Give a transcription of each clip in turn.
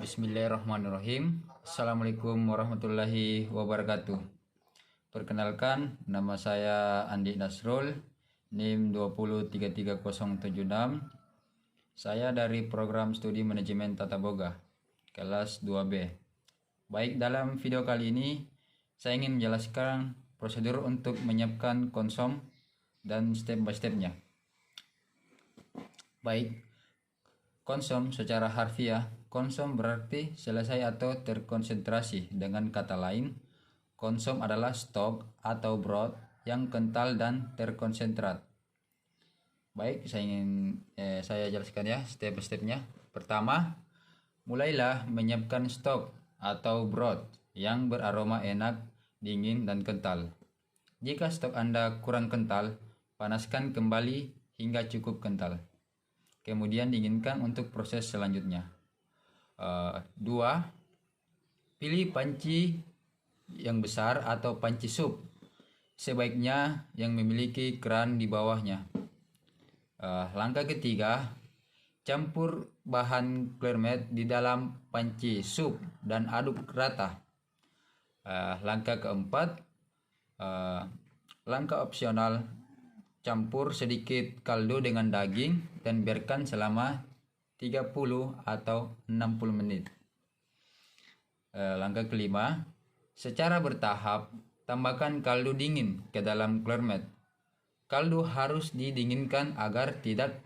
Bismillahirrahmanirrahim. Assalamualaikum warahmatullahi wabarakatuh. Perkenalkan, nama saya Andi Nasrul, NIM 2033076. Saya dari program studi manajemen tata boga, kelas 2B. Baik, dalam video kali ini saya ingin menjelaskan prosedur untuk menyiapkan konsom dan step by stepnya. Baik, konsom secara harfiah, konsom berarti selesai atau terkonsentrasi. Dengan kata lain, konsom adalah stok atau broth yang kental dan terkonsentrat. Baik, saya jelaskan ya step by stepnya. Pertama, mulailah menyiapkan stok atau broth yang beraroma enak, dingin, dan kental. Jika stok Anda kurang kental, panaskan kembali hingga cukup kental. Kemudian dinginkan untuk proses selanjutnya. 2. Pilih panci yang besar atau panci sup. Sebaiknya yang memiliki keran di bawahnya. Langkah ketiga, campur bahan Clearmate di dalam panci sup dan aduk rata. Langkah keempat, langkah opsional, campur sedikit kaldu dengan daging dan biarkan selama 30 atau 60 menit. Langkah kelima, secara bertahap tambahkan kaldu dingin ke dalam Clearmate. Kaldu harus didinginkan agar tidak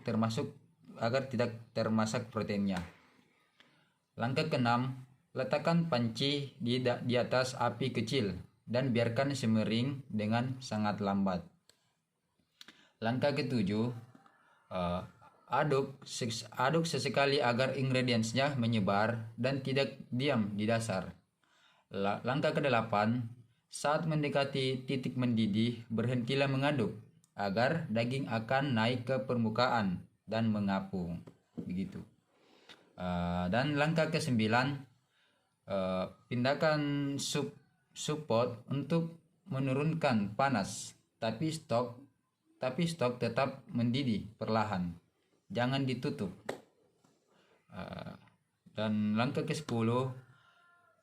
termasak proteinnya. Langkah keenam, letakkan panci di atas api kecil dan biarkan semering dengan sangat lambat. Langkah ketujuh, aduk sesekali agar ingredientsnya menyebar dan tidak diam di dasar. Langkah kedelapan, saat mendekati titik mendidih, berhentilah mengaduk agar daging akan naik ke permukaan dan mengapung. Begitu. Dan langkah kesembilan, pindahkan sup pot untuk menurunkan panas, tapi stok tetap mendidih perlahan, jangan ditutup. Dan langkah ke-10,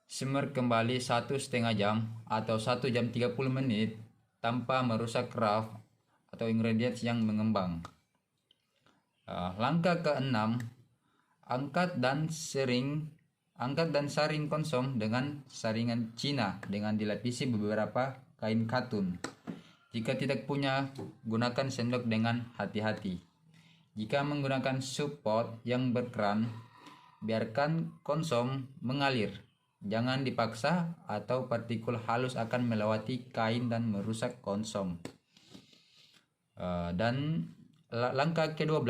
simmer kembali 1,5 jam atau 1 jam 30 menit tanpa merusak craft atau ingredients yang mengembang. Langkah ke-6, angkat dan saring konsom dengan saringan Cina dengan dilapisi beberapa kain katun. Jika tidak punya, gunakan sendok dengan hati-hati. Jika menggunakan sup pot yang berkeran, biarkan konsom mengalir. Jangan dipaksa atau partikel halus akan melewati kain dan merusak konsom. Dan langkah ke-12,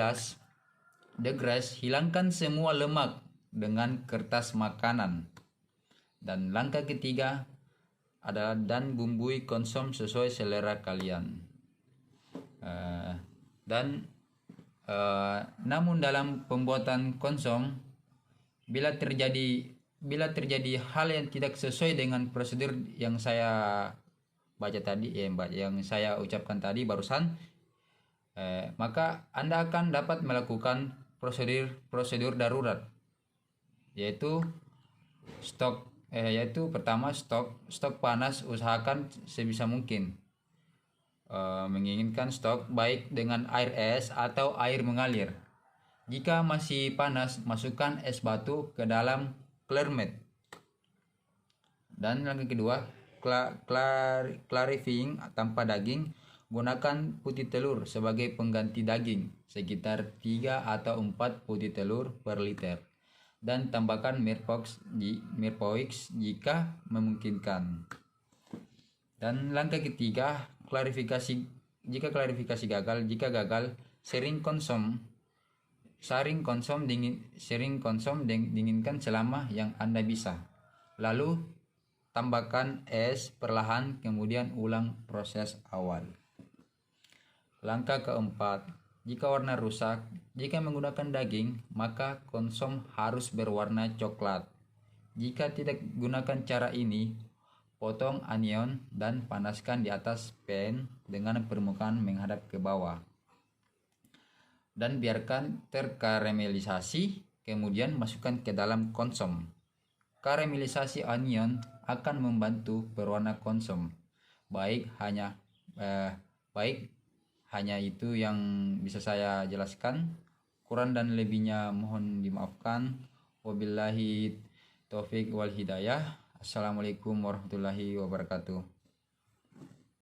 degrease, hilangkan semua lemak dengan kertas makanan. Dan langkah ketiga adalah dan bumbui konsom sesuai selera kalian. Namun dalam pembuatan konsom, bila terjadi hal yang tidak sesuai dengan prosedur yang saya baca tadi, yang saya ucapkan tadi barusan, maka Anda akan dapat melakukan prosedur darurat, yaitu pertama, stok panas, usahakan sebisa mungkin menginginkan stok baik dengan air es atau air mengalir. Jika masih panas, masukkan es batu ke dalam Clearmate. Dan langkah kedua, clarifying tanpa daging. Gunakan putih telur sebagai pengganti daging, sekitar 3 atau 4 putih telur per liter. Dan tambahkan Mirpoix jika memungkinkan. Dan langkah ketiga, jika klarifikasi gagal, saring konsom dinginkan selama yang Anda bisa. Lalu tambahkan es perlahan, kemudian ulang proses awal. Langkah keempat, jika warna rusak, jika menggunakan daging, maka konsom harus berwarna coklat. Jika tidak gunakan cara ini, potong onion dan panaskan di atas pan dengan permukaan menghadap ke bawah. Dan biarkan terkaramelisasi, kemudian masukkan ke dalam konsom. Karamelisasi onion akan membantu berwarna konsum. Baik hanya itu yang bisa saya jelaskan. Kurang dan lebihnya mohon dimaafkan. Wabillahi taufik wal hidayah. Assalamualaikum warahmatullahi wabarakatuh.